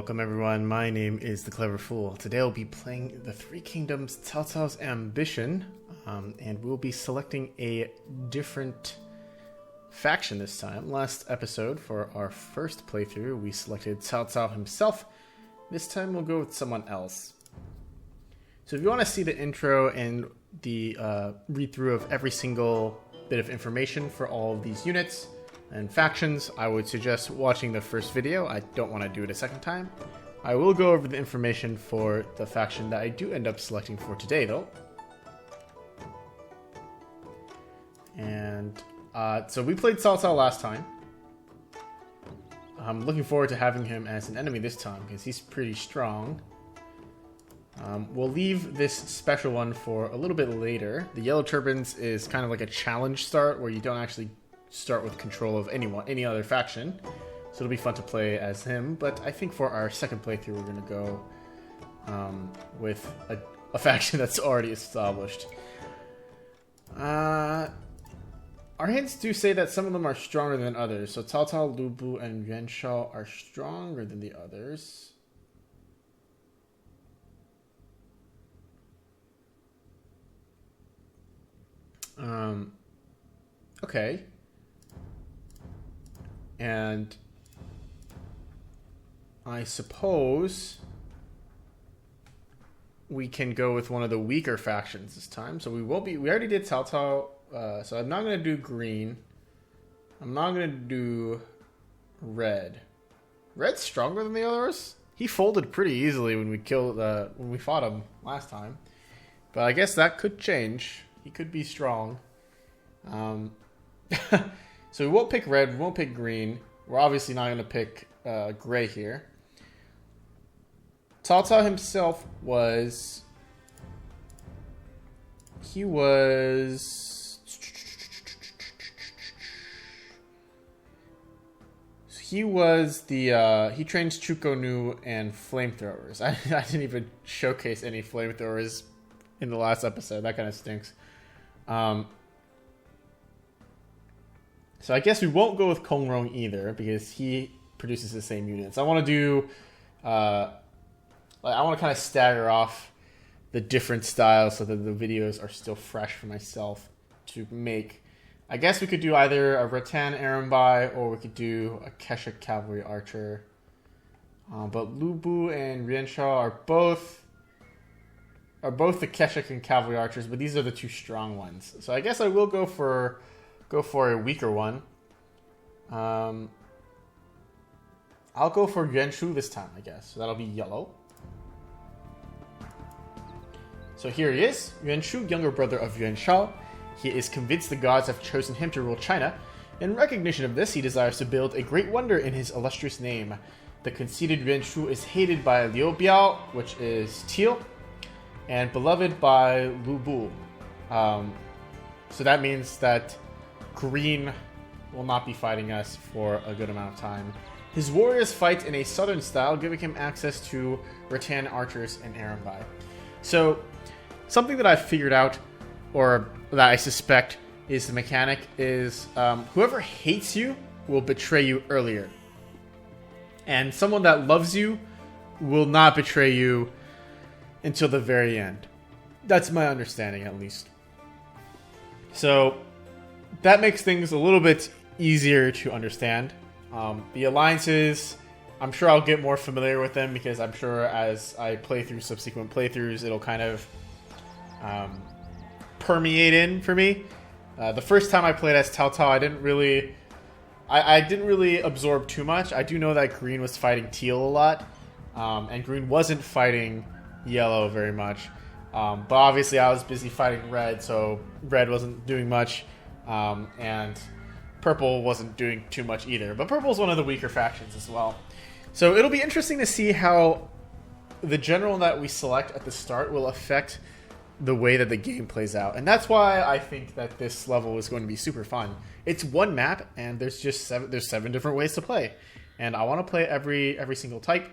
Welcome everyone, my name is The Clever Fool. Today I'll be playing the Three Kingdoms Cao Cao's Ambition, and we'll be selecting a different faction this time. Last episode, for our first playthrough, we selected Cao Cao himself. This time we'll go with someone else. So if you want to see the intro and the read-through of every single bit of information for all of these units and factions, I would suggest watching the first video. I don't want to do it a second time. I will go over the information for the faction that I do end up selecting for today, though. And so we played Cao Cao last time. I'm looking forward to having him as an enemy this time, because he's pretty strong. We'll leave this special one for a little bit later. The Yellow Turbans is kind of like a challenge start, where you don't actually start with control of any other faction. So it'll be fun to play as him, but I think for our second playthrough we're going to go with a faction that's already established. Our hints do say that some of them are stronger than others, so Cao Cao, Lu Bu, and Yuan Shu are stronger than the others. Okay. And I suppose we can go with one of the weaker factions this time. So we already did Cao Cao, so I'm not going to do green. I'm not going to do red. Red's stronger than the others? He folded pretty easily when we fought him last time. But I guess that could change. He could be strong. So we won't pick red, we won't pick green. We're obviously not going to pick gray here. Cao Cao himself was... He was the... he trains Chuko Nu and flamethrowers. I didn't even showcase any flamethrowers in the last episode. That kind of stinks. So I guess we won't go with Kong Rong either, because he produces the same units. I want to do, I want to kind of stagger off the different styles so that the videos are still fresh for myself to make. I guess we could do either a Rattan Arambai or we could do a Kesha Cavalry Archer. But Lu Bu and Yuan Shu are both the Kesha Cavalry Archers, but these are the two strong ones. So I guess I will go for a weaker one. I'll go for Yuan Shu this time, I guess. So that'll be yellow. So here he is, Yuan Shu, younger brother of Yuan Shao. He is convinced the gods have chosen him to rule China. In recognition of this, he desires to build a great wonder in his illustrious name. The conceited Yuan Shu is hated by Liu Biao, which is teal, and beloved by Lu Bu. So that means that green will not be fighting us for a good amount of time. His warriors fight in a southern style, giving him access to rattan archers and Arambai. So, something that I've figured out, or that I suspect is the mechanic, is whoever hates you will betray you earlier. And someone that loves you will not betray you until the very end. That's my understanding, at least. So that makes things a little bit easier to understand. The alliances, I'm sure I'll get more familiar with them, because I'm sure as I play through subsequent playthroughs, it'll kind of permeate in for me. The first time I played as Cao Cao, I didn't really absorb too much. I do know that green was fighting teal a lot, and green wasn't fighting yellow very much. But obviously I was busy fighting red, so red wasn't doing much. And purple wasn't doing too much either. But purple is one of the weaker factions as well. So it'll be interesting to see how the general that we select at the start will affect the way that the game plays out. And that's why I think that this level is going to be super fun. It's one map, and there's just seven different ways to play. And I want to play every single type.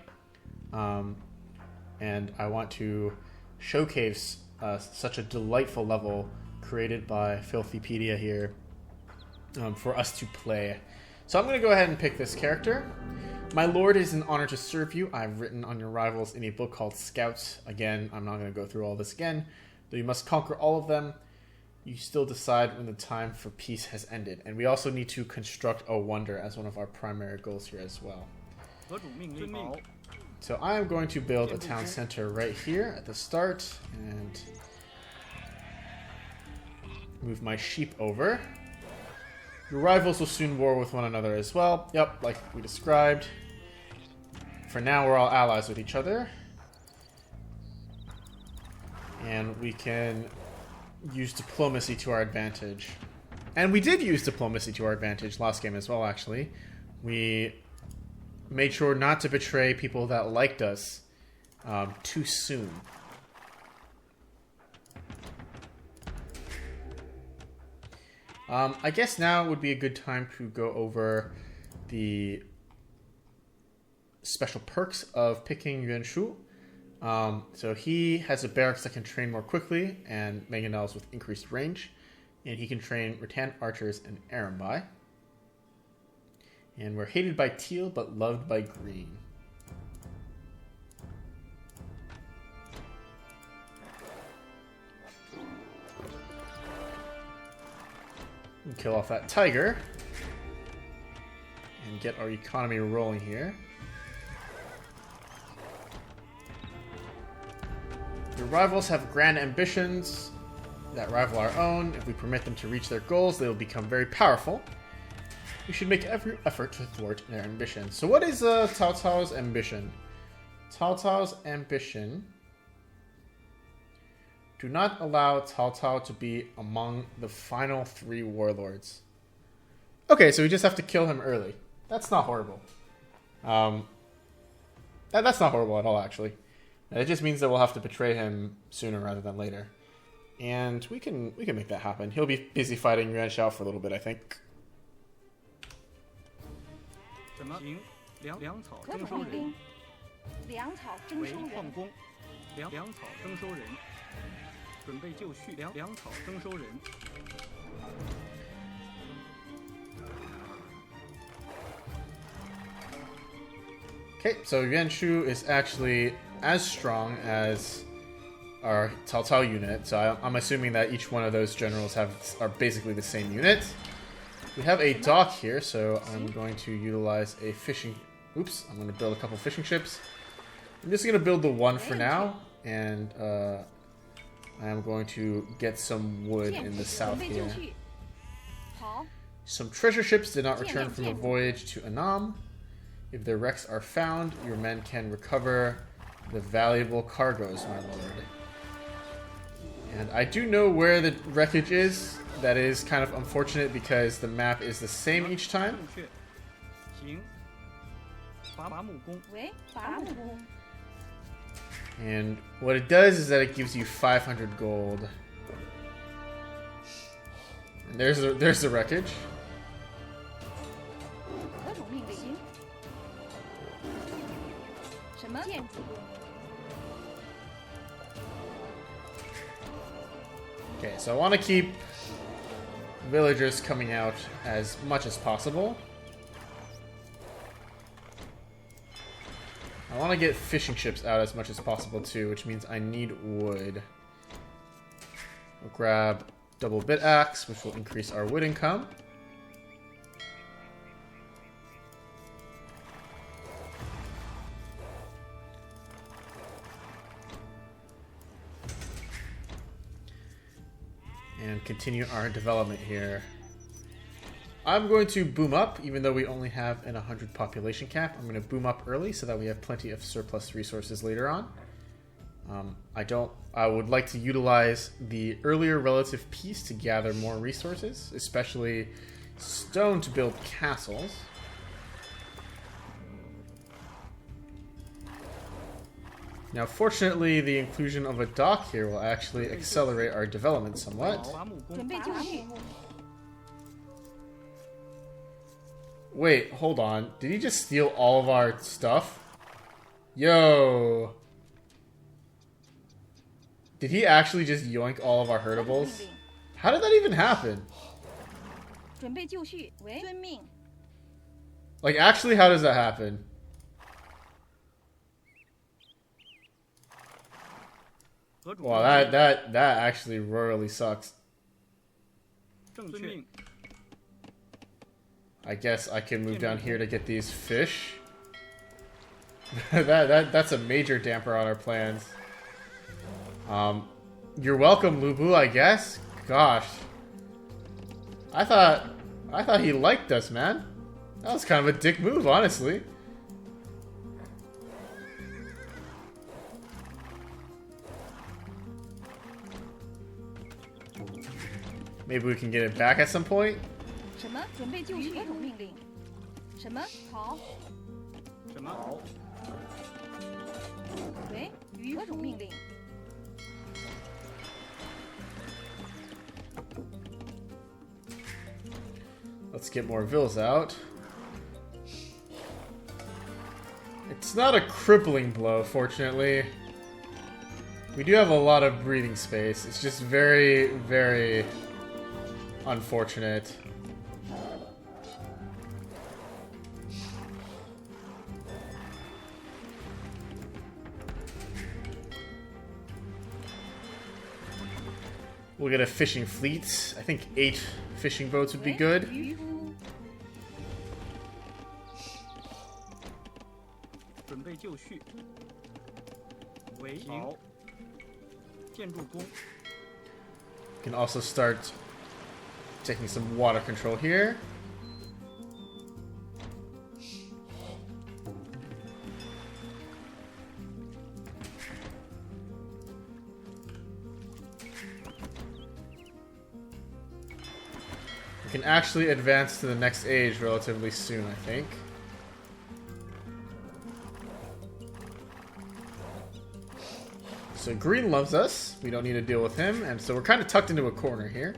And I want to showcase such a delightful level created by Filthypedia here for us to play. So I'm going to go ahead and pick this character. My lord, it is an honor to serve you. I've written on your rivals in a book called Scouts. Again, I'm not going to go through all this again, though you must conquer all of them. You still decide when the time for peace has ended. And we also need to construct a wonder as one of our primary goals here as well. So I'm going to build a town center right here at the start and move my sheep over. Your rivals will soon war with one another as well. Yep, like we described. For now, we're all allies with each other. And we can use diplomacy to our advantage. And we did use diplomacy to our advantage last game as well, actually. We made sure not to betray people that liked us too soon. I guess now would be a good time to go over the special perks of picking Yuan Shu. So he has a barracks that can train more quickly and mangonels with increased range. And he can train rattan archers and Arambai. And we're hated by teal but loved by green. And kill off that tiger. And get our economy rolling here. Your rivals have grand ambitions that rival our own. If we permit them to reach their goals, they will become very powerful. We should make every effort to thwart their ambition. So what is Cao Cao's ambition? Cao Cao's ambition: do not allow Cao Cao to be among the final 3 warlords. Okay, so we just have to kill him early. That's not horrible. That's not horrible at all, actually. It just means that we'll have to betray him sooner rather than later. And we can make that happen. He'll be busy fighting Yuan Shao for a little bit, I think. Okay, so Yuan Shu is actually as strong as our Cao Cao unit, so I'm assuming that each one of those generals are basically the same unit. We have a dock here, so I'm going to utilize a fishing... Oops, I'm going to build a couple fishing ships. I'm just going to build the one for now, and I am going to get some wood in the south here. Some treasure ships did not return from a voyage to Annam. If their wrecks are found, your men can recover the valuable cargoes, my lord. And I do know where the wreckage is. That is kind of unfortunate because the map is the same each time. And what it does is that it gives you 500 gold. And there's the wreckage. Okay, so I want to keep villagers coming out as much as possible. I want to get fishing ships out as much as possible too, which means I need wood. We'll grab double bit axe, which will increase our wood income. And continue our development here. I'm going to boom up, even though we only have an 100 population cap. I'm going to boom up early so that we have plenty of surplus resources later on. I would like to utilize the earlier relative peace to gather more resources, especially stone to build castles. Now, fortunately, the inclusion of a dock here will actually accelerate our development somewhat. Wait, hold on. Did he just steal all of our stuff? Yo! Did he actually just yoink all of our herdables? How did that even happen? Like, actually, how does that happen? Wow, that actually royally sucks. I guess I can move down here to get these fish. That's a major damper on our plans. You're welcome, Lubu, I guess. Gosh. I thought he liked us, man. That was kind of a dick move, honestly. Maybe we can get it back at some point. 什么？准备就绪？何种命令？什么？好。什么？好。喂，于何种命令？ Let's get more vills out. It's not a crippling blow, fortunately. We do have a lot of breathing space. It's just very, very unfortunate. We'll get a fishing fleet. I think 8 fishing boats would be good. Can also start taking some water control here. We can actually advance to the next age relatively soon, I think. So Green loves us. We don't need to deal with him, and so we're kind of tucked into a corner here.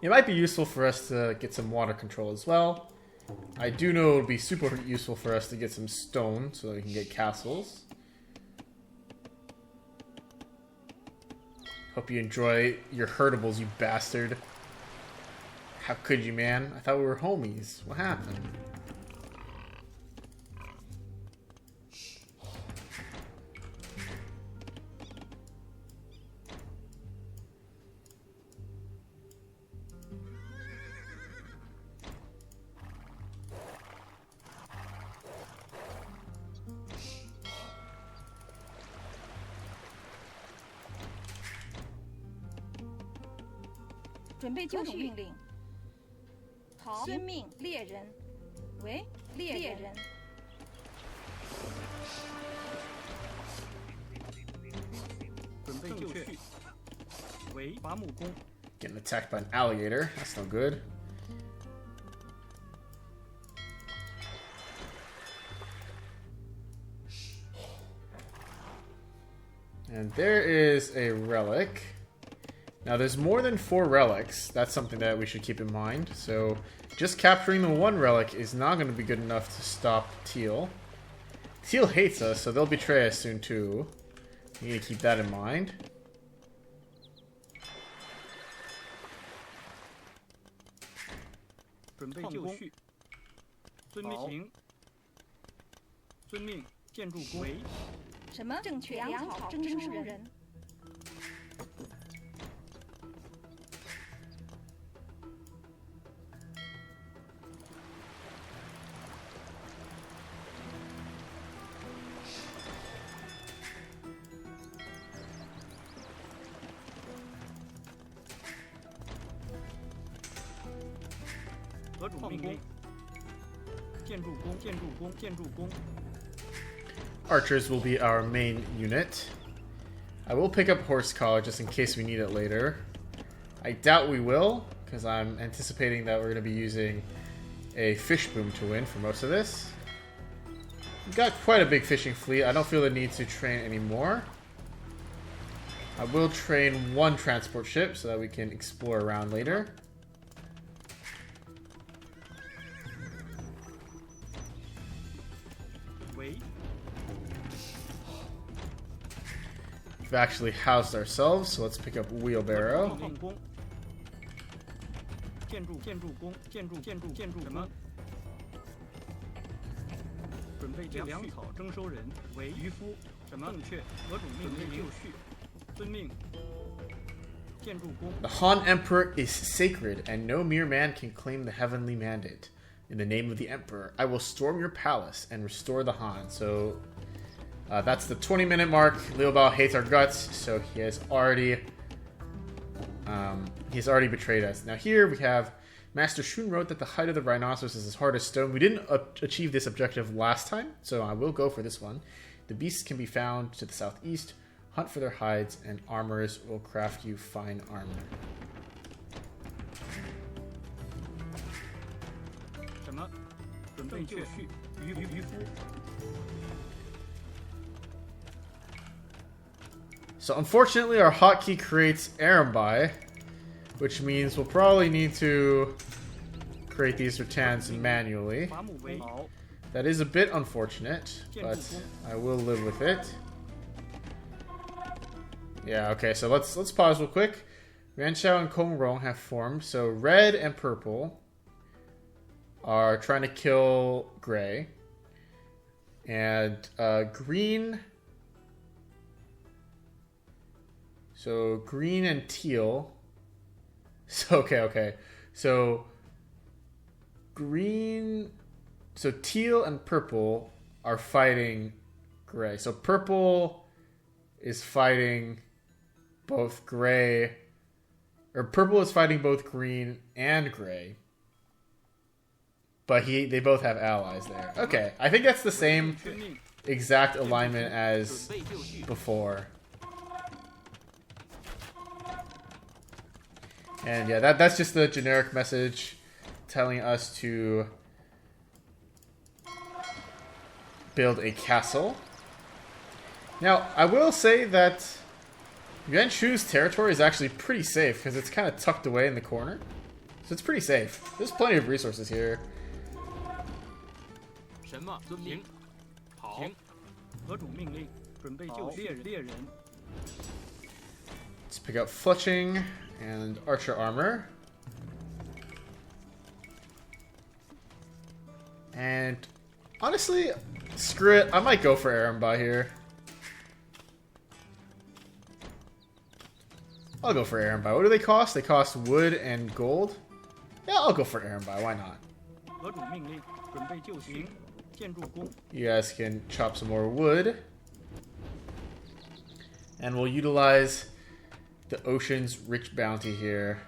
It might be useful for us to get some water control as well. I do know it would be super useful for us to get some stone so that we can get castles. Hope you enjoy your herdables, you bastard. How could you, man? I thought we were homies. What happened?准备就绪命令。好，遵命，猎人。喂，猎人。准备就绪。为伐木工。Getting attacked by an alligator. That's no good. And there is a relic. Now, there's more than 4 relics. That's something that we should keep in mind. So, just capturing the 1 relic is not going to be good enough to stop Teal. Teal hates us, so they'll betray us soon, too. We need to keep that in mind. Archers will be our main unit. I will pick up horse collar just in case we need it later. I doubt we will, because I'm anticipating that we're going to be using a fish boom to win for most of this. We've got quite a big fishing fleet. I don't feel the need to train anymore. I will train one transport ship so that we can explore around later. We've actually housed ourselves, so let's pick up wheelbarrow. The Han Emperor is sacred, and no mere man can claim the heavenly mandate. In the name of the Emperor, I will storm your palace and restore the Han. So that's the 20-minute mark. Liu Bao hates our guts, so he has already betrayed us. Now here we have Master Shun wrote that the height of the rhinoceros is as hard as stone. We didn't achieve this objective last time, so I will go for this one. The beasts can be found to the southeast. Hunt for their hides, and armorers will craft you fine armor. So unfortunately our hotkey creates Arambai, which means we'll probably need to create these rattans manually. That is a bit unfortunate, but I will live with it. Yeah, okay, so let's pause real quick. Yuan Shu and Kong Rong have formed, so red and purple are trying to kill gray. And green... So green and teal... So, okay. So green... So teal and purple are fighting gray. So purple is fighting both gray... Or purple is fighting both green and gray. But they both have allies there. Okay, I think that's the same exact alignment as before. And yeah, that's just the generic message telling us to build a castle. Now, I will say that Yuan Shu's territory is actually pretty safe because it's kind of tucked away in the corner. So it's pretty safe. There's plenty of resources here. Let's pick up fletching and archer armor. And honestly, screw it. I might go for Arambai here. I'll go for Arambai. What do they cost? They cost wood and gold. Yeah, I'll go for Arambai. Why not? You guys can chop some more wood. And we'll utilize the ocean's rich bounty here.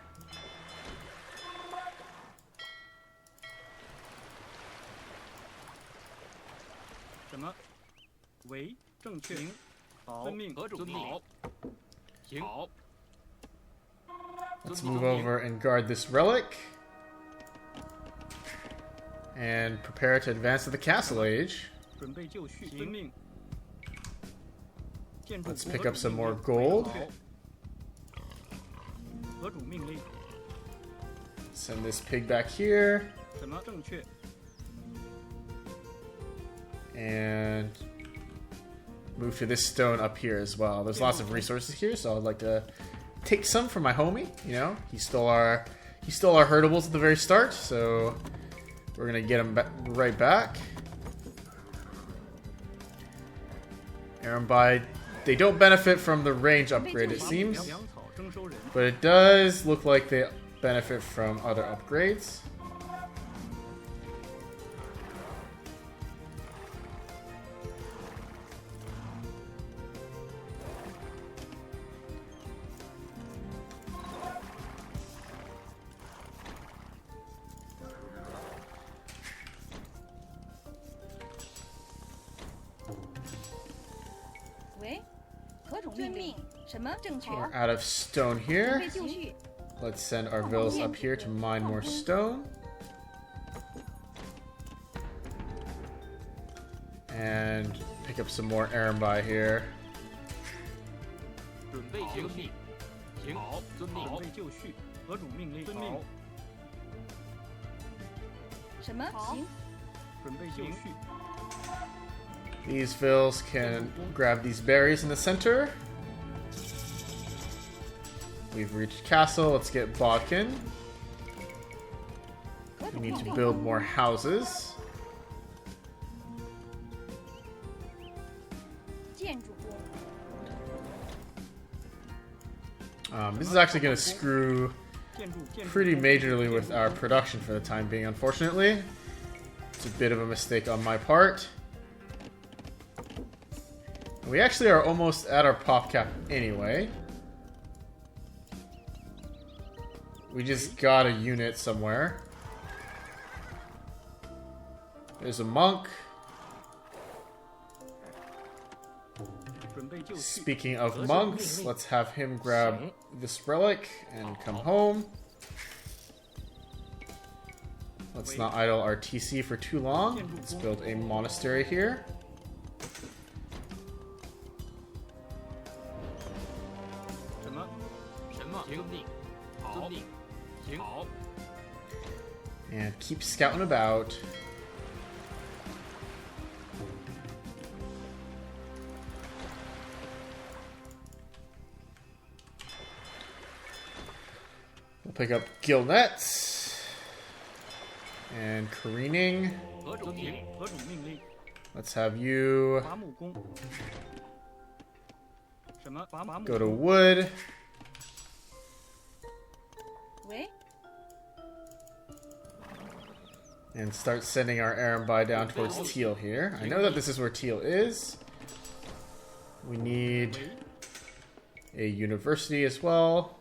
Let's move over and guard this relic. And prepare to advance to the Castle Age. Let's pick up some more gold. Send this pig back here. And move to this stone up here as well. There's lots of resources here, so I'd like to take some from my homie. You know, he stole our herdables at the very start, so we're gonna get him right back. Arambai, they don't benefit from the range upgrade, it seems, but it does look like they benefit from other upgrades. We're out of stone here. Let's send our villas up here to mine more stone. And pick up some more Arambai here. 准备就绪，行，好，遵命。准备就绪，何主命令？遵命。什么？行。准备就绪。 These Vills can grab these berries in the center. We've reached castle. Let's get Bodkin. We need to build more houses. 建筑工。 This is actually going to screw pretty majorly with our production for the time being, unfortunately. It's a bit of a mistake on my part. We actually are almost at our pop cap anyway. We just got a unit somewhere. There's a monk. Speaking of monks, let's have him grab this relic and come home. Let's not idle our TC for too long. Let's build a monastery here. And keep scouting about. We'll pick up gill nets and careening. Let's have you go to wood. And start sending our Arambai down towards Teal here. I know that this is where Teal is. We need a university as well.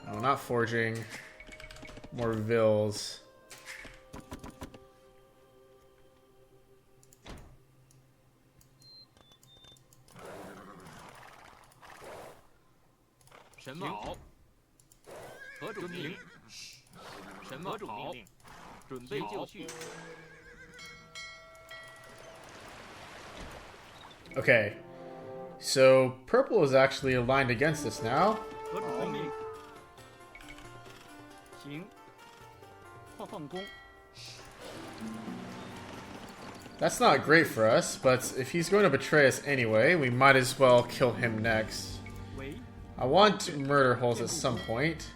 Oh, not forging. More vills. Okay, so purple is actually aligned against us now. That's not great for us, but if he's going to betray us anyway, we might as well kill him next. I want murder holes at some point.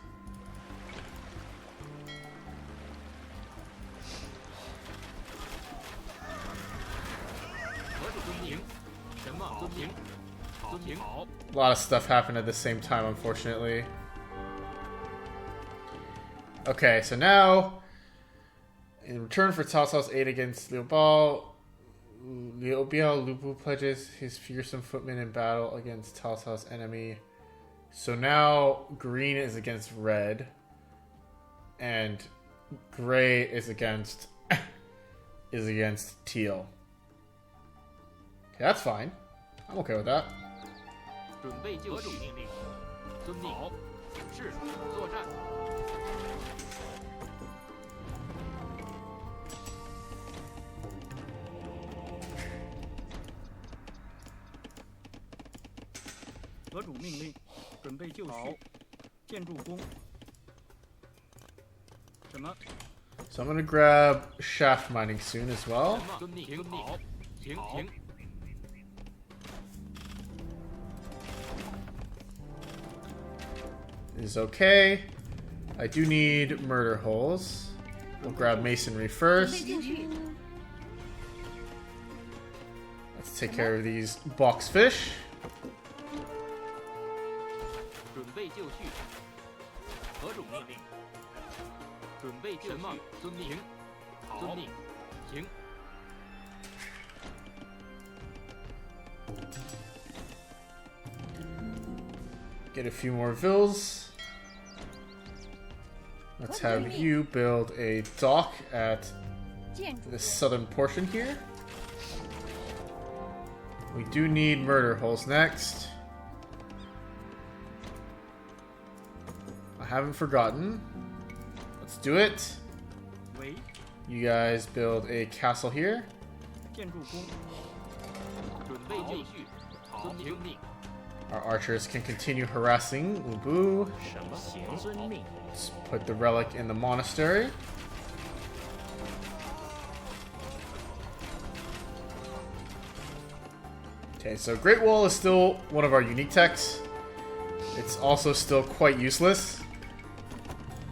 A lot of stuff happened at the same time, unfortunately. Okay, so now, in return for Cao Cao's aid against Liu Bao, Liu Bu pledges his fearsome footmen in battle against Cao Cao's enemy. So now green is against red, and gray is against teal. Okay, that's fine. I'm okay with that. So I'm gonna grab shaft mining soon as well. Is okay. I do need murder holes. We'll grab masonry first. Let's take care of these box fish. Get a few more vills. Let's have you build a dock at the southern portion here. We do need murder holes next. I haven't forgotten. Let's do it. 为 You guys build a castle here. 建筑工，准备就绪，遵命令。 Our archers can continue harassing Ubu. 什么行？遵命。 Let's put the relic in the monastery. Okay, so Great Wall is still one of our unique techs. It's also still quite useless.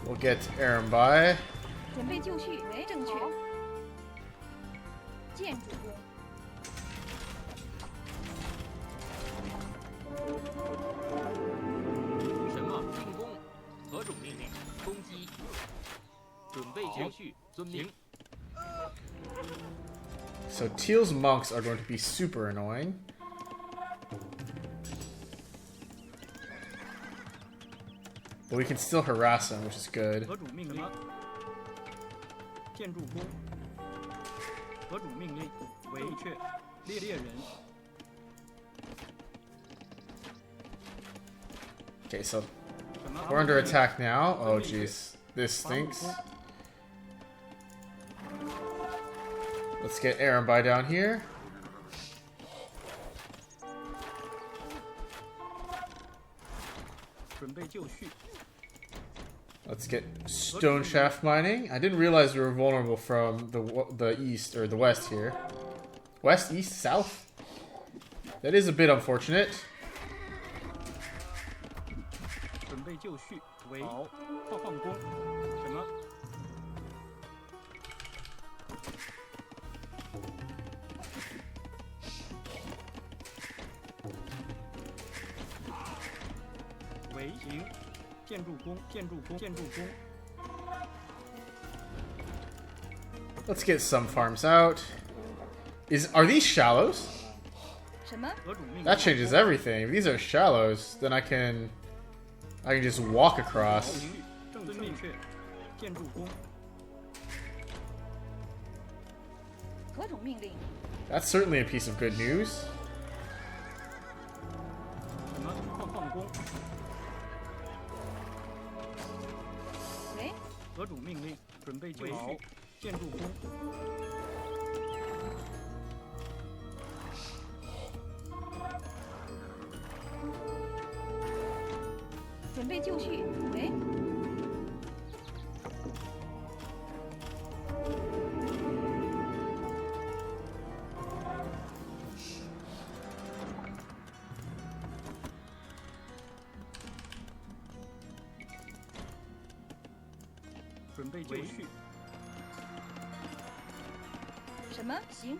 We'll get Aaron by. 准备就绪，为正确。建筑工，什么进攻？何种命令？攻击。准备就绪，遵命。 So Teal's monks are going to be super annoying. But we can still harass them, which is good. 何种命令？建筑工，何种命令？为正确，猎人， Okay, so 什么？ we're under attack now. Oh, jeez. This stinks. Let's get Aaron by down here. 准备就绪， Let's get stone shaft mining. I didn't realize we were vulnerable from the east or the west here. West, east, south? That is a bit unfortunate. 准备就绪，为放工，什么？为行，建筑工，建筑工，建筑工， Let's get some farms out. Are these shallows? 什么？ 何种命令？ That changes everything. If these are shallows, then I can just walk across. 正确，建筑工， 何种命令？ That's certainly a piece of good news. 什么？放工， 为何种命令？准备就绪，建筑工， 准备就绪，为准备就绪， 什么？行。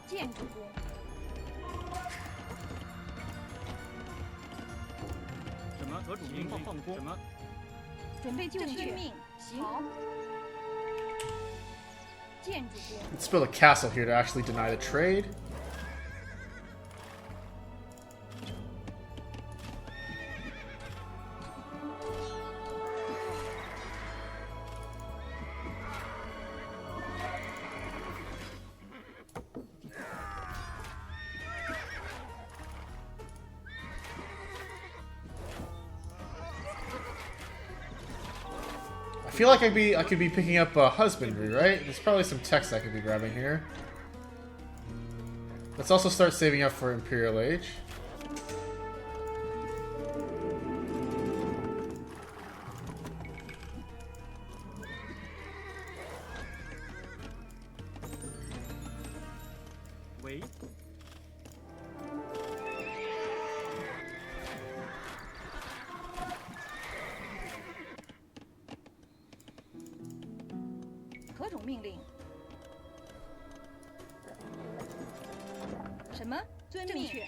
建筑工， 什么？何种命令？放工，什么？ 准备就绪，命行。好。建筑工， Let's build a castle here to actually deny the trade. I feel like I could be picking up husbandry, right? There's probably some text I could be grabbing here. Let's also start saving up for Imperial Age.为 何种命令？什么？遵命。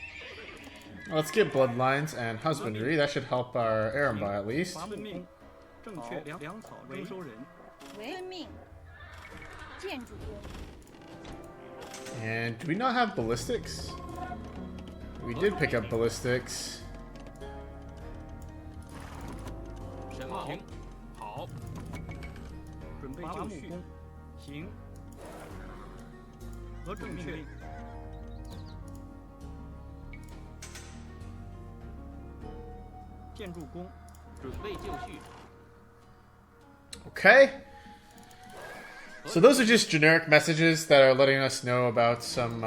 Let's get bloodlines and husbandry. That should help our Arambai at least. 伐木命，正确，粮草征收人，为遵命。建筑工， And do we not have ballistics? We did pick up ballistics. 什么？停。好。准备就绪，行。何种命令？建筑工，准备就绪， Okay. So those are just generic messages that are letting us know about some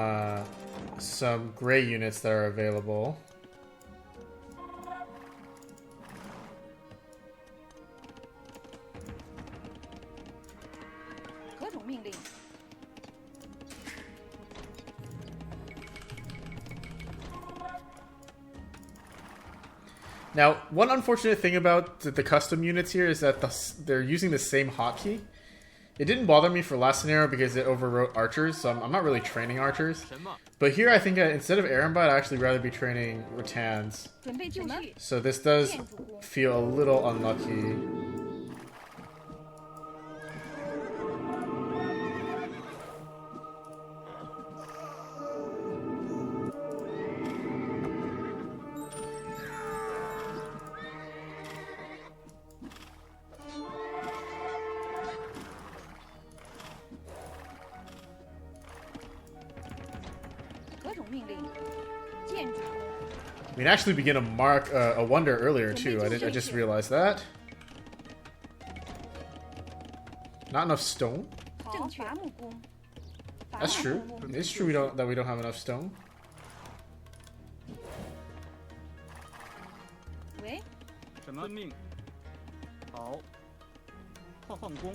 gray units that are available. 何种命令？ Now, one unfortunate thing about the custom units here is that they're using the same hotkey. It didn't bother me for last scenario because it overwrote archers, so I'm not really training archers. 什么？ But here I think instead of Erembite, I'd actually rather be training Rattans. 准备就绪。 So this does 建筑工。 feel a little unlucky. We can actually begin to mark a wonder earlier too. I just realized that. Not enough stone. 正确。伐木工。 That's true. It's true that we don't have enough stone. 喂，什么命？好，矿工，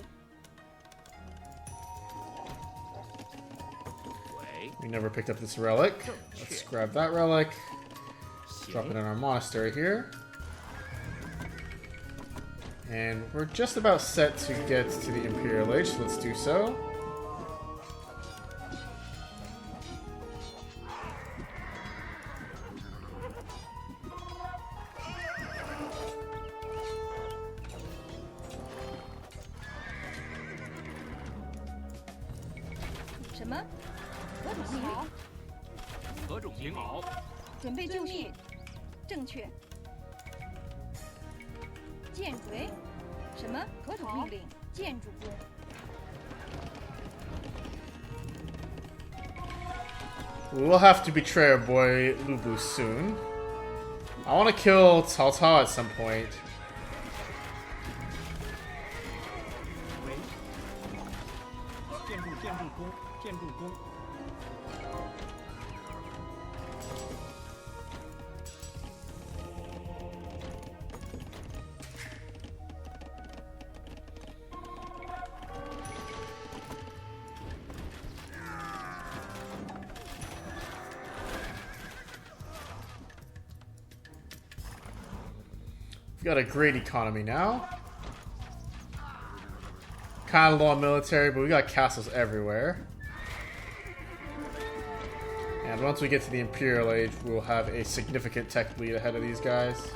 喂， We never picked up this relic. Let's grab that relic. Drop it in our monastery here. And we're just about set to get to the Imperial Age, so let's do so. What? 何种情好？ 准备就绪。正确。建筑。喂，什么？何种命令？建筑工。 We'll have to betray our boy Lubu soon. I want to kill Cao Cao at some point. 喂，建筑工，建筑工， We've got a great economy now. Kind of low on military, but we got castles everywhere. And once we get to the Imperial Age, we'll have a significant tech lead ahead of these guys.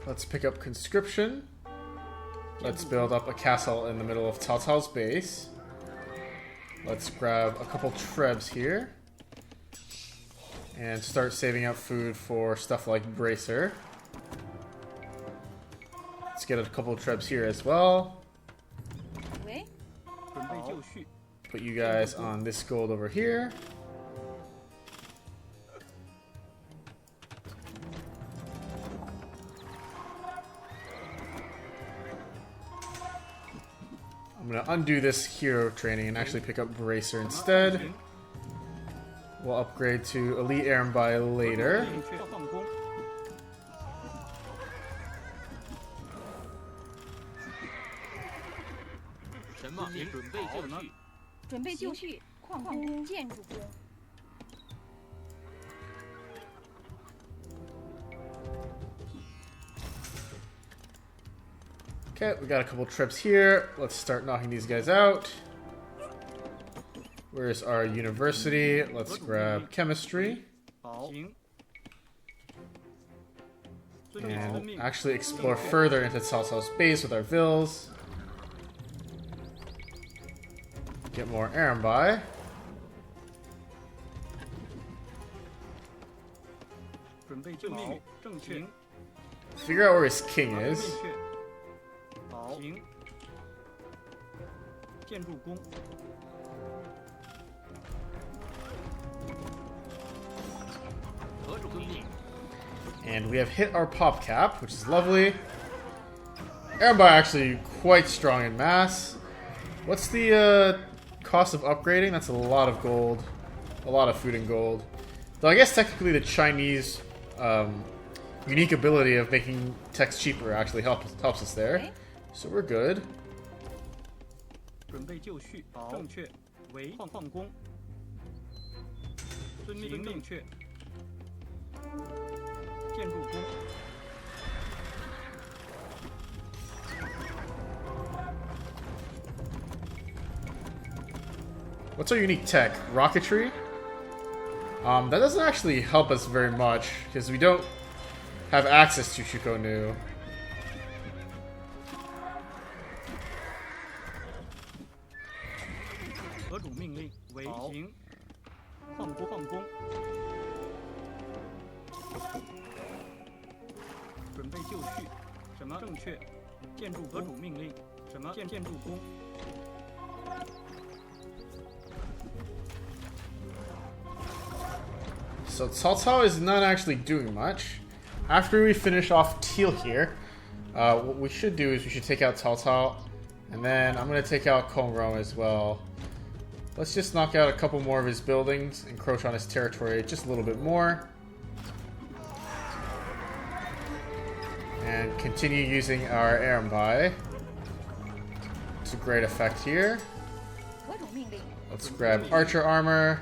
Let's pick up conscription. Let's build up a castle in the middle of Cao Cao's base. Let's grab a couple trebs here. And start saving up food for stuff like Bracer. Let's get a couple of trebs here as well. Put you guys on this gold over here. I'm going to undo this hero training and actually pick up Bracer instead. We'll upgrade to Elite Erembite later. Okay, we got a couple trips here. Let's start knocking these guys out. Where's our university? Let's grab chemistry. 行。遵命遵 And 命。 actually explore further into Cao Cao's base with our vills. Get more Arambai. 准备就命，正确。 Figure out where his king 正 is. 确。好。行。建筑工。 何主命令？ And we have hit our pop cap, which is lovely. Arambai actually quite strong in mass. What's the cost of upgrading? That's a lot of gold. A lot of food and gold. Though I guess technically the Chinese unique ability of making text cheaper actually helps us there. So we're good. 准备就绪，正确。为矿工。遵命正确。建筑工。 What's our unique tech? Rocketry? That doesn't actually help us very much, because we don't have access to Shukonu. 何主命令为行。矿工。准备就绪。什么正确？建筑何主命令？什么建筑工？ So Cao Cao is not actually doing much. After we finish off Teal here, what we should do is we should take out Cao Cao, and then I'm going to take out Kong Rong as well. Let's just knock out a couple more of his buildings, encroach on his territory just a little bit more. And continue using our Arambai to great effect here. 何主命令？ Let's grab archer armor.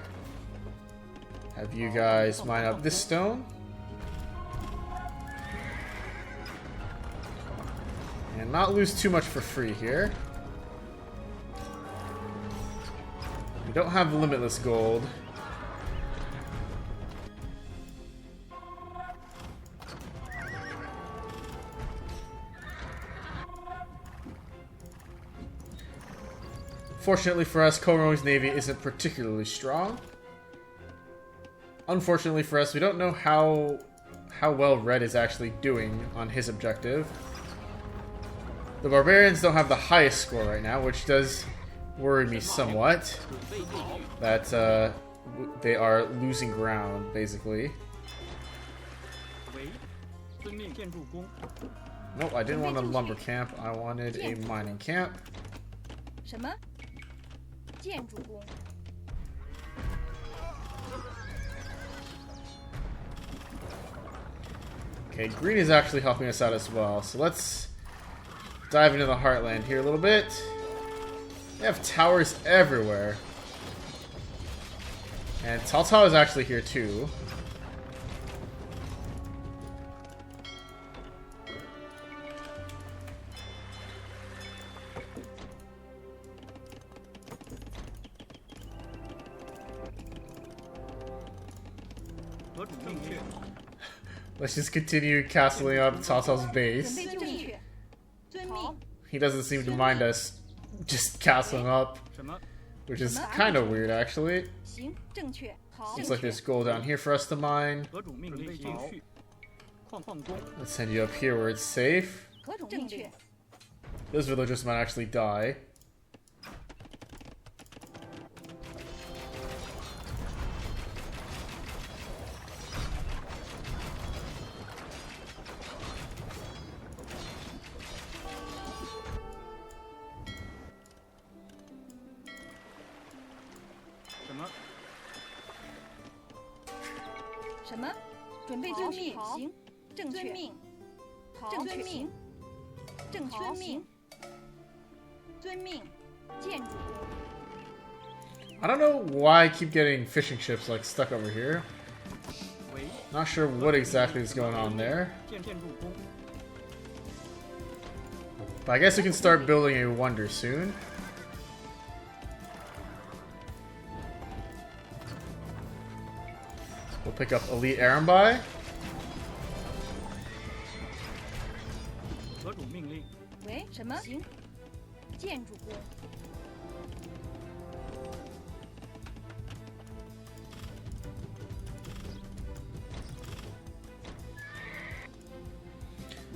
Have you guys mine up this stone. And not lose too much for free here. We don't have limitless gold. Fortunately for us, Korong's navy isn't particularly strong. Unfortunately for us, we don't know how well Red is actually doing on his objective. The Barbarians don't have the highest score right now, which does worry me somewhat. That they are losing ground, basically. Nope, I didn't want a lumber camp. I wanted a mining camp. 什么？建筑工。 Okay, green is actually helping us out as well. So let's dive into the heartland here a little bit. They have towers everywhere. And Cao Cao is actually here too. Let's just continue castling up Cao Cao's base. 准备就绪。遵命。 He doesn't seem to mind us just castling up, which is kind of weird actually. 行，正确。好。 Looks like there's gold down here for us to mine. 何主命令就绪。矿工。 Let's send you up here where it's safe. 何主命令？ Those villagers might actually die. What? 什么？准备就绪。行，正确。正确。行。正确。遵命。遵命。建筑。 I don't know why I keep getting fishing ships like stuck over here. Not sure what exactly is going on there. But I guess we can start building a wonder soon. We'll pick up Elite Arambai. 何种命令？喂，什么？行，建筑工。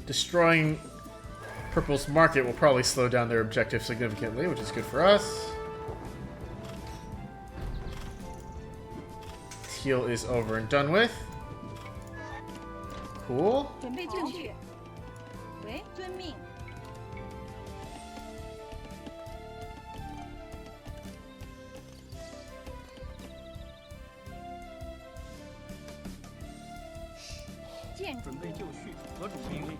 Destroying Purple's market will probably slow down their objective significantly, which is good for us. Teal is over and done with. Cool. 准备就绪。喂，遵命。建筑准备就绪。何种命令？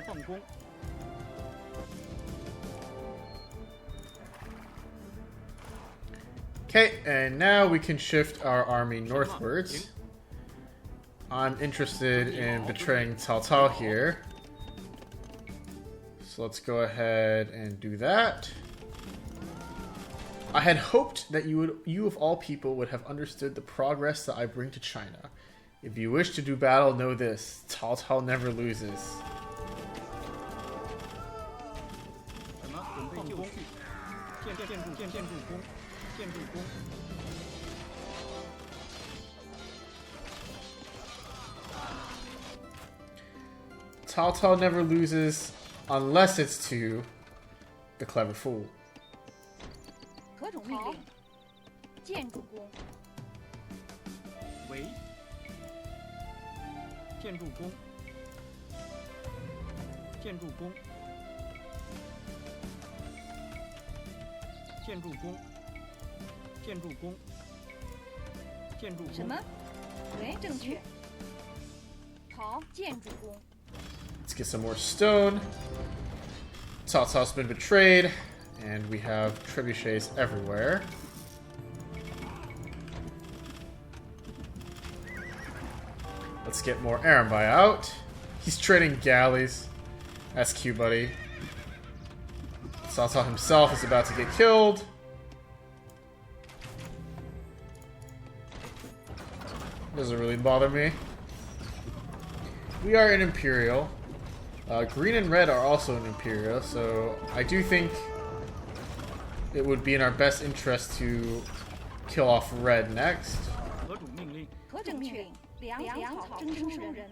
放工。 Okay, and now we can shift our army northwards. I'm interested in betraying Cao Cao here. So let's go ahead and do that. I had hoped that you of all people would have understood the progress that I bring to China. If you wish to do battle, know this: Cao Cao never loses. 什么？准备就绪。建筑工。 建筑工。 Cao Cao never loses unless it's to the clever fool. 何种命令？建筑工。喂。建筑工。建筑工。建筑工。 建筑工，建筑工什么？喂，正确。好，建筑工。 Let's get some more stone. Cao Cao's been betrayed, and we have trebuchets everywhere. Let's get more Arambai out. He's trading galleys. That's cute, buddy. Cao Cao himself is about to get killed. Doesn't really bother me. We are an Imperial. Green and red are also an Imperial, so I do think it would be in our best interest to kill off red next. 何种命令？何种命令？粮草征收人。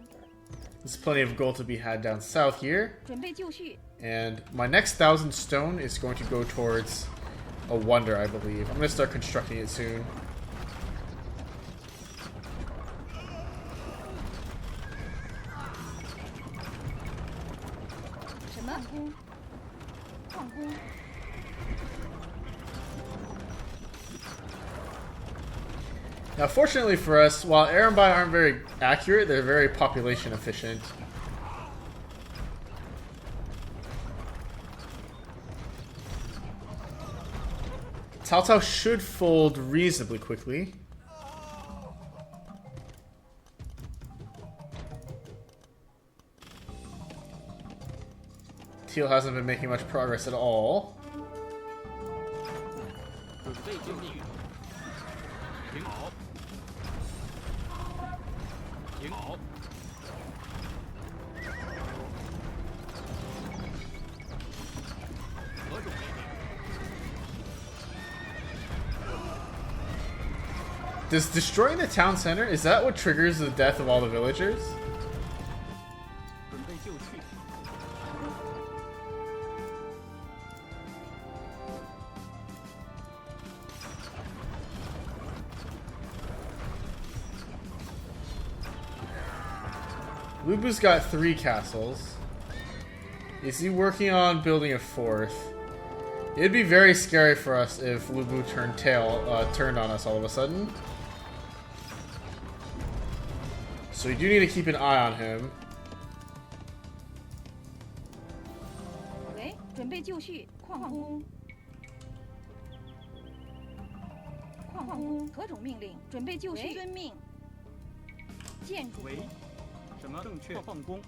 There's plenty of gold to be had down south here. 准备就绪。 And my next 1,000 stone is going to go towards a wonder, I believe. I'm going to start constructing it soon. 什么？矿工。 Now, fortunately for us, while Arambai aren't very accurate, they're very population efficient. Cao Cao should fold reasonably quickly. Teal hasn't been making much progress at all. 准备就绪。停好。停好。何种命令？ Does destroying the town center, is that what triggers the death of all the villagers? 准备就绪。 Lubu's got 3 castles. Is he working on building a 4th? It'd be very scary for us if Lubu turned on us all of a sudden. So we do need to keep an eye on him. 喂，准备就绪，矿工。矿工，何种命令？准备就绪，遵命。建筑。 喂，什么？正确放工，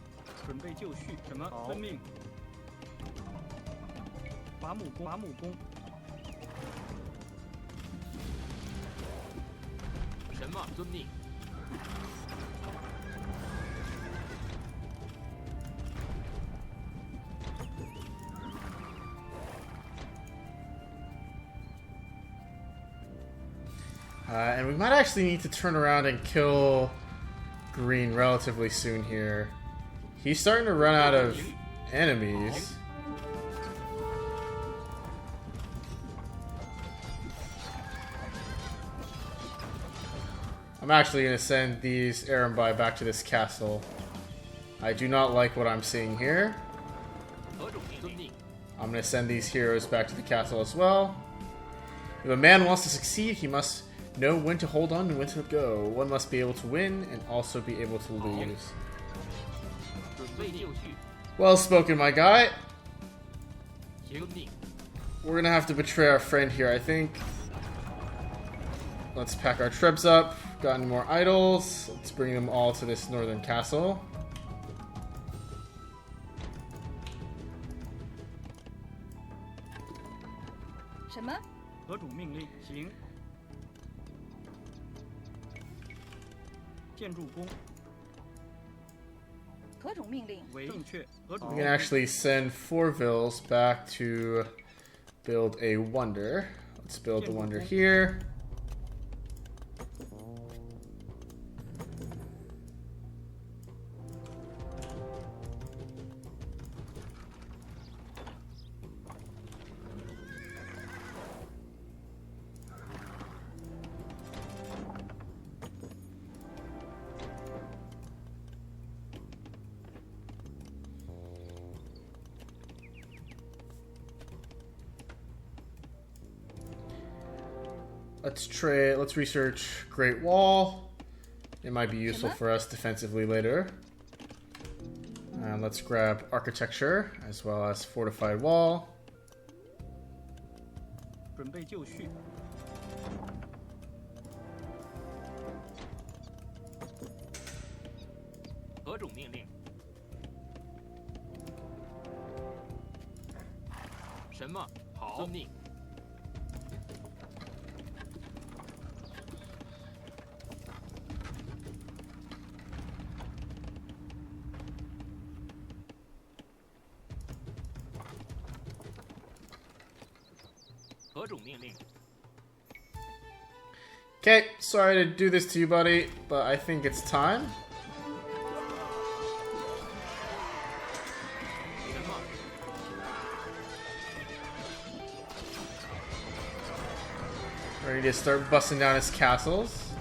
准备就绪。什么？遵命。伐木工，伐木工。什什么？遵命。 And we might actually need to turn around and kill Green relatively soon here. He's starting to run out of enemies. I'm actually going to send these Erenbai back to this castle. I do not like what I'm seeing here. I'm going to send these heroes back to the castle as well. If a man wants to succeed, he must know when to hold on and when to go. One must be able to win and also be able to lose. Well spoken, my guy. We're gonna have to betray our friend here, I think. Let's pack our troops up. Gotten more idols. Let's bring them all to this northern castle. What? 阁主命令，行。建筑工。何种命令？为正确。阁主。We can actually send 4 vills back to build a wonder. Let's build the wonder here. Let's research Great Wall. It might be useful for us defensively later. And let's grab architecture as well as fortified wall. 准备就绪。何种命令？什么？好，遵命。 何种命令？ Okay, sorry to do this to you, buddy, but I think it's time. 什么？ Ready to start busting down his castles.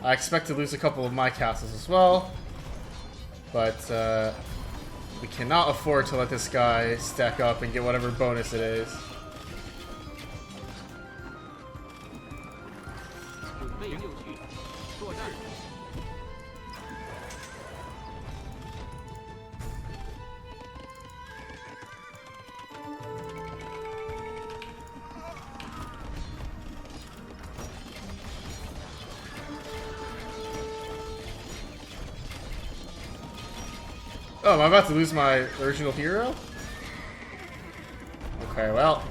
I expect to lose a couple of my castles as well, but we cannot afford to let this guy stack up and get whatever bonus it is. 准备就绪，作战。 Oh, am I about to lose my original hero? Okay, well.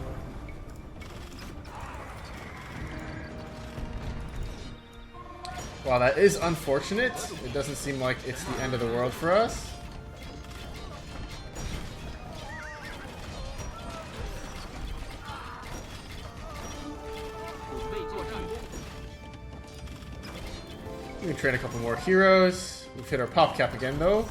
Wow, that is unfortunate. It doesn't seem like it's the end of the world for us. We can train a couple more heroes. We've hit our pop cap again, though.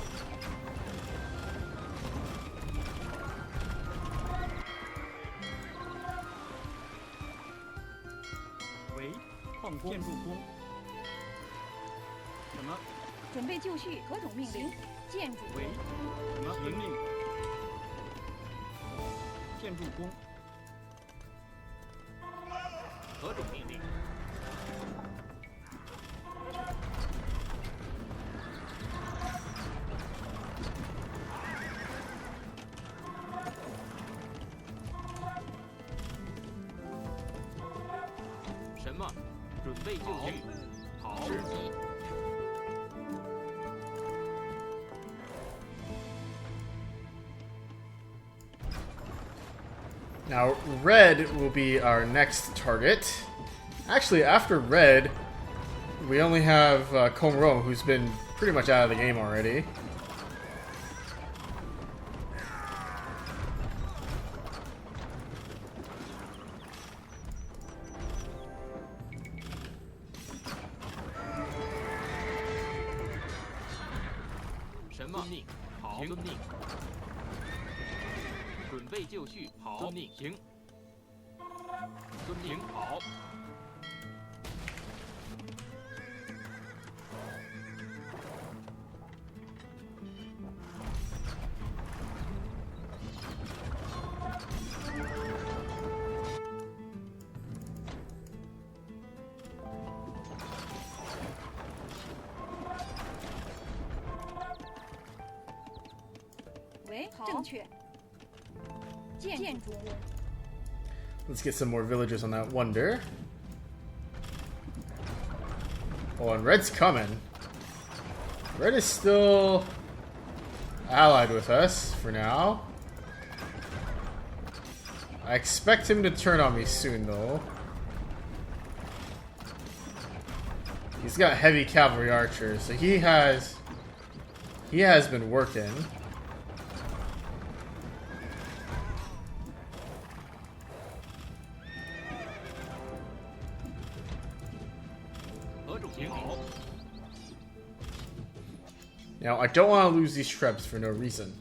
Now, red will be our next target. Actually, after red, we only have Komuro, who's been pretty much out of the game already. Let's get some more villagers on that wonder. Oh, and red's coming. Red is still allied with us for now. I expect him to turn on me soon, though. He's got heavy cavalry archers, so he has been working. Now, I don't want to lose these Trebs for no reason.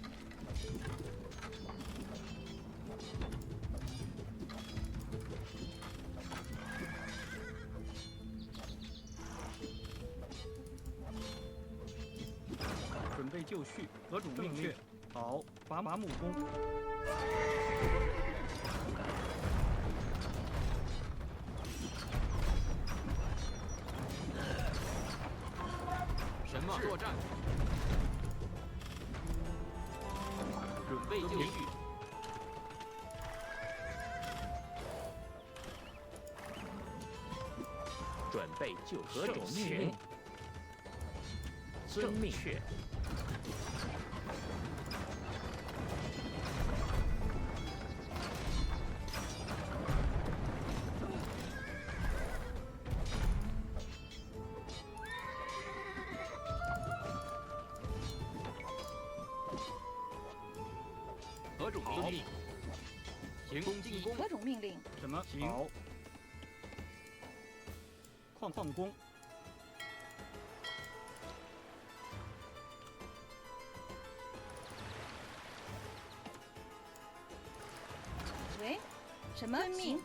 何种命令？什么？好。矿工。喂，什么命？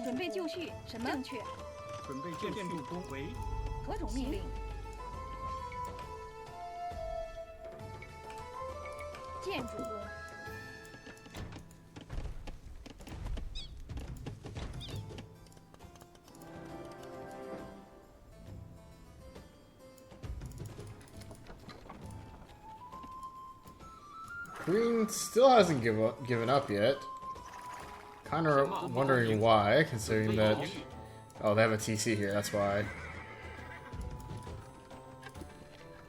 准备就绪，什么？正确。准备建筑工为何种命令？建筑工。Green still hasn't given up yet. Kind of wondering why, considering that... Oh, they have a TC here, that's why.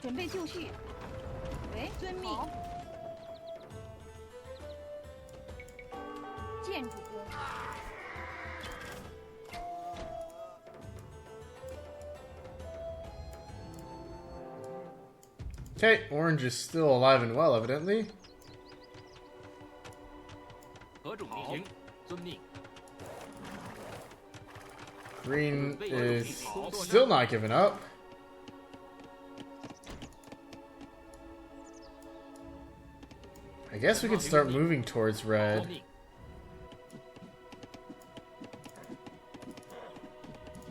准备就绪。喂，遵命。建筑工。Okay, Orange is still alive and well, evidently. Green is still not giving up. I guess we could start moving towards red.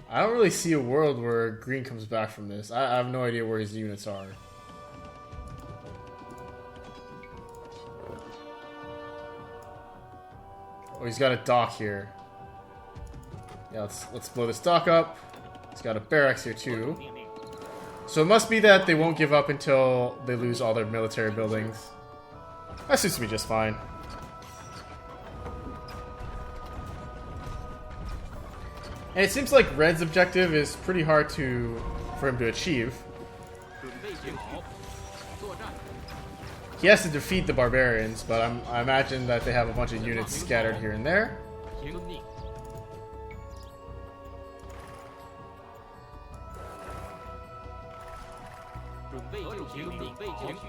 I don't really see a world where green comes back from this. I have no idea where his units are. Oh, he's got a dock here. Yeah, let's blow this dock up. He's got a barracks here too. So it must be that they won't give up until they lose all their military buildings. That suits me just fine. And it seems like Red's objective is pretty hard for him to achieve. He has to defeat the barbarians, but I imagine that they have a bunch of units scattered here and there. 行，遵命。准备就绪，准备就绪，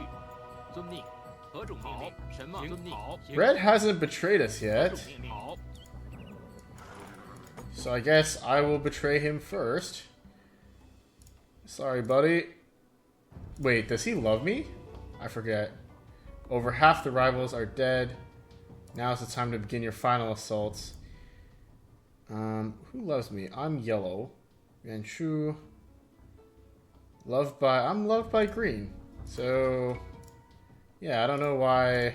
遵命。何种命令？什么？遵命。 Red hasn't betrayed us 何 yet, 种命令？好， so I guess I will betray him first. Sorry, buddy. Wait, does he love me? I forget. Over half the rivals are dead. Now is the time to begin your final assaults. Who loves me? I'm yellow. Yuan Shu. I'm loved by green. So, yeah, I don't know why.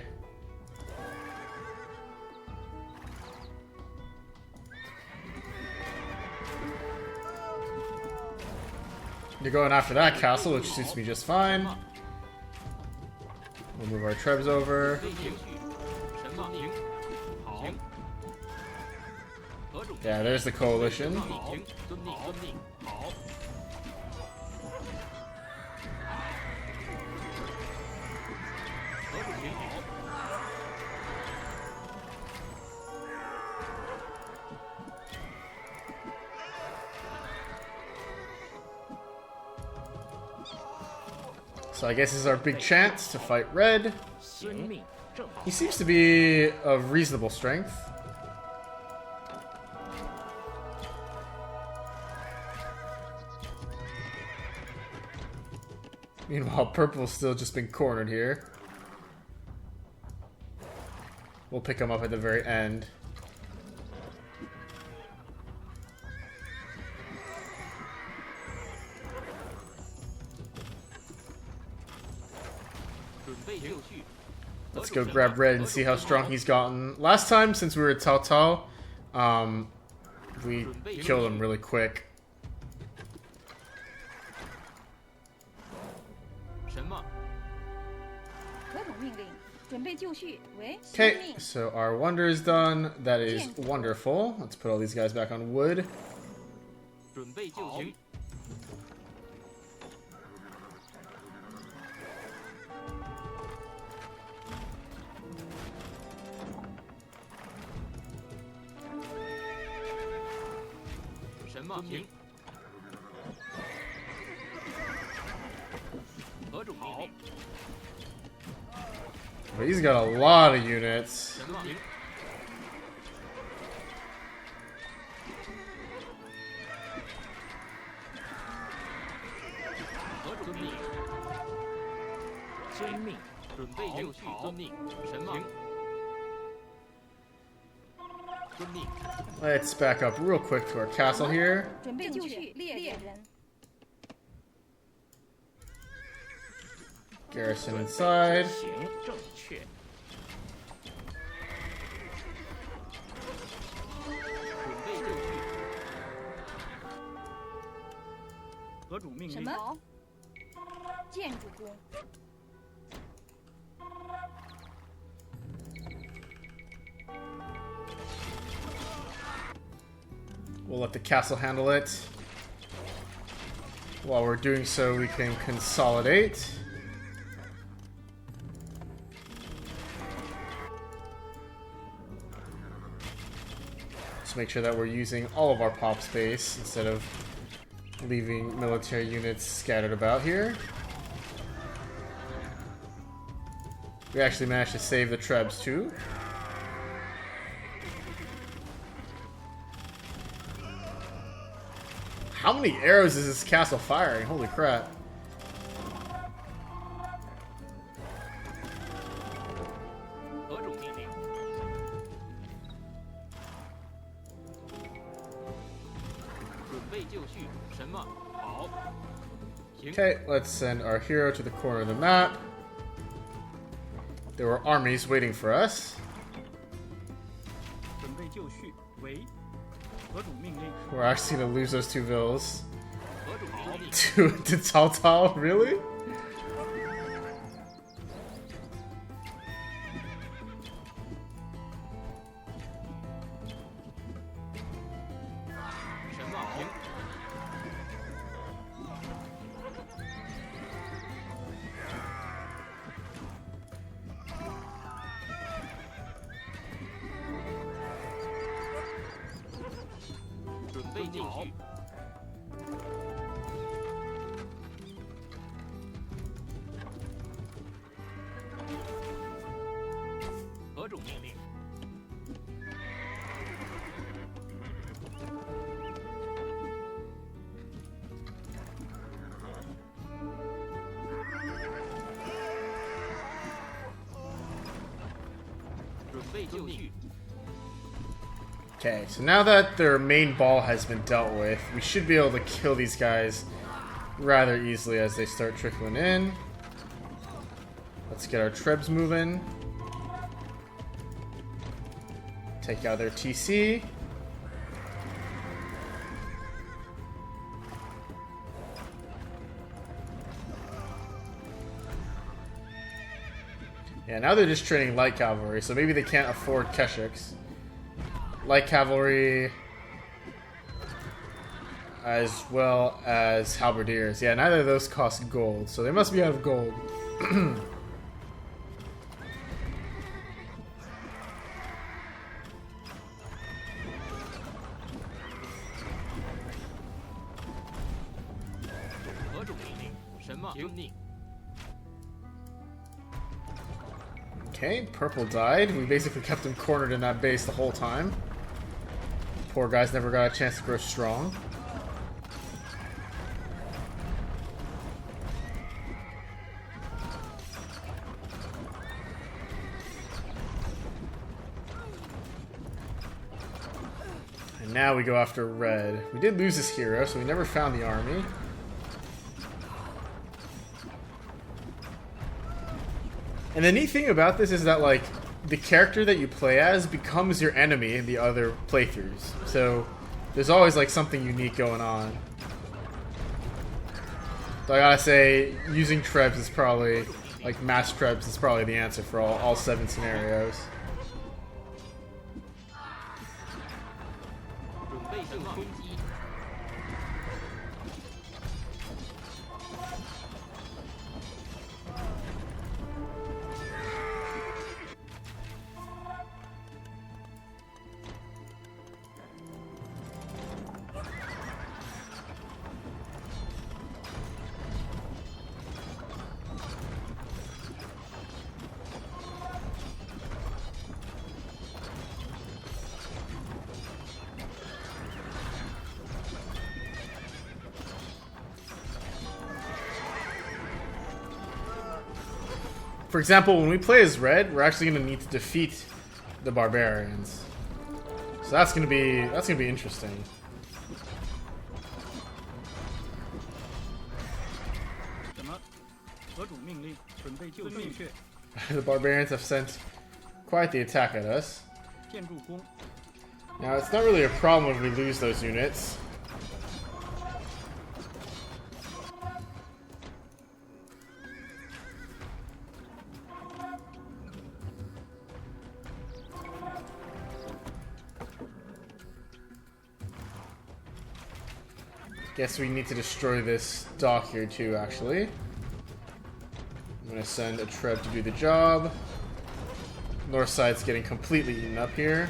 You're going after that castle, which suits me just fine. We'll move our trebs over. 准备就绪，什么？行，好。何种？ Yeah, there's the coalition. 好，遵命，遵命。好。何种命令？好。 So I guess this is our big chance to fight Red. 遵命，正好。 He seems to be of reasonable strength. Meanwhile, Purple's still just been cornered here. We'll pick him up at the very end. Let's go grab Red and see how strong he's gotten. Last time, since we were at Cao Cao, we killed him really quick. 什么？ 何种命令？准备就绪，为司 Okay, 命。 so our wonder is done. That is wonderful. Let's put all these guys back on wood. 准备就绪。 什么？行。何种命令？ But he's got a lot of units. 什么？行。何种命令？遵命。准备就绪，遵命。什么？行。遵命。 Let's back up real quick to our castle here. 准备就绪，猎人。 Garrison inside. 行，正确。准备就绪。何种命令？什么？建筑工。 We'll let the castle handle it. While we're doing so, we can consolidate. Just make sure that we're using all of our pop space instead of leaving military units scattered about here. We actually managed to save the trebs too. How many arrows is this castle firing? Holy crap. Okay, let's send our hero to the corner of the map. There were armies waiting for us. We're actually gonna lose those two villas. to Cao Cao, really? 备进序。何种命令？准备就绪。 Okay, so now that their main ball has been dealt with, we should be able to kill these guys rather easily as they start trickling in. Let's get our trebs moving. Take out their TC. Yeah, now they're just training light cavalry, so maybe they can't afford Keshiks. Light cavalry, as well as halberdiers. Yeah, neither of those cost gold, so they must be out of gold. Okay, purple died. We basically kept him cornered in that base the whole time. Poor guy's never got a chance to grow strong. And now we go after red. We did lose this hero, so we never found the army. And the neat thing about this is that, like, the character that you play as becomes your enemy in the other playthroughs. So there's always, like, something unique going on. So I gotta say, using trebs is probably, like, mass trebs is probably the answer for all 7 scenarios. For example, when we play as red, we're actually going to need to defeat the barbarians. So that's going to be interesting. The barbarians have sent quite the attack at us. Now, it's not really a problem if we lose those units. Guess we need to destroy this dock here too, actually. I'm gonna send a Treb to do the job. North side's getting completely eaten up here.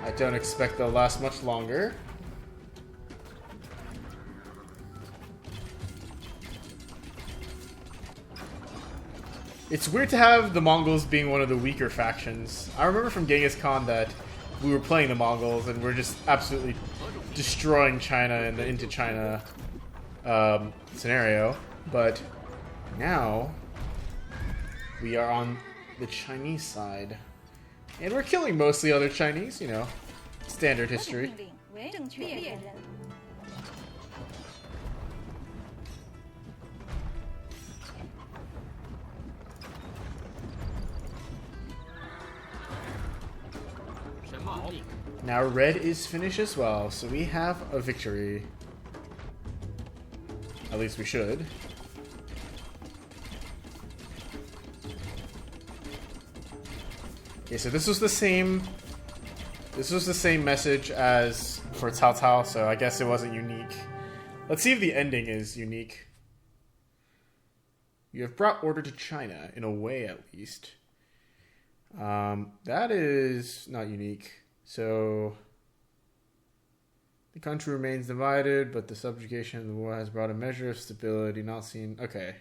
I don't expect they'll last much longer. It's weird to have the Mongols being one of the weaker factions. I remember from Genghis Khan that we were playing the Mongols and we're just absolutely destroying China in the into China scenario, but now we are on the Chinese side and we're killing mostly other Chinese, you know, standard history. Now red is finished as well, so we have a victory. At least we should. Okay, so this was the same message as for Cao Cao, so I guess it wasn't unique. Let's see if the ending is unique. You have brought order to China, in a way at least. That is not unique. So the country remains divided, but the subjugation of the war has brought a measure of stability not seen. Okay.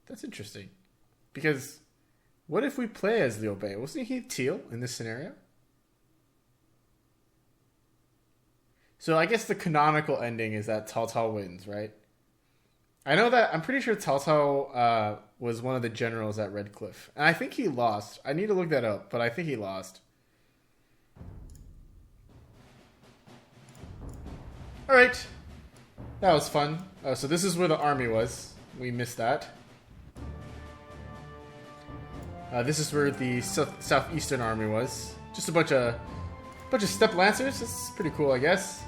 That's interesting. Because what if we play as Liu Bei? Wasn't he teal in this scenario? So I guess the canonical ending is that Cao Cao wins, right? I know that, I'm pretty sure Cao Cao was one of the generals at Red Cliff. And I think he lost. I need to look that up, but I think he lost. Alright. That was fun. So this is where the army was. We missed that. This is where the southeastern army was. Just a bunch of steppe lancers. That's pretty cool, I guess.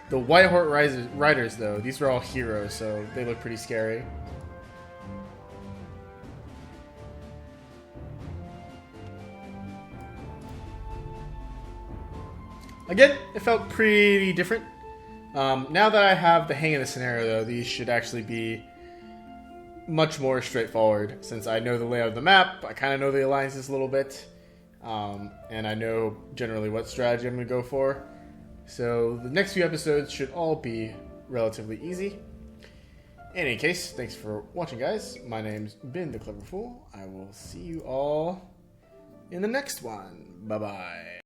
The White Horse Riders, though, these were all heroes, so they look pretty scary. Again, it felt pretty different. Now that I have the hang of the scenario, though, these should actually be much more straightforward, since I know the layout of the map, I kind of know the alliances a little bit, and I know generally what strategy I'm going to go for. So the next few episodes should all be relatively easy. In any case, thanks for watching, guys. My name's been The Clever Fool. I will see you all in the next one. Bye-bye.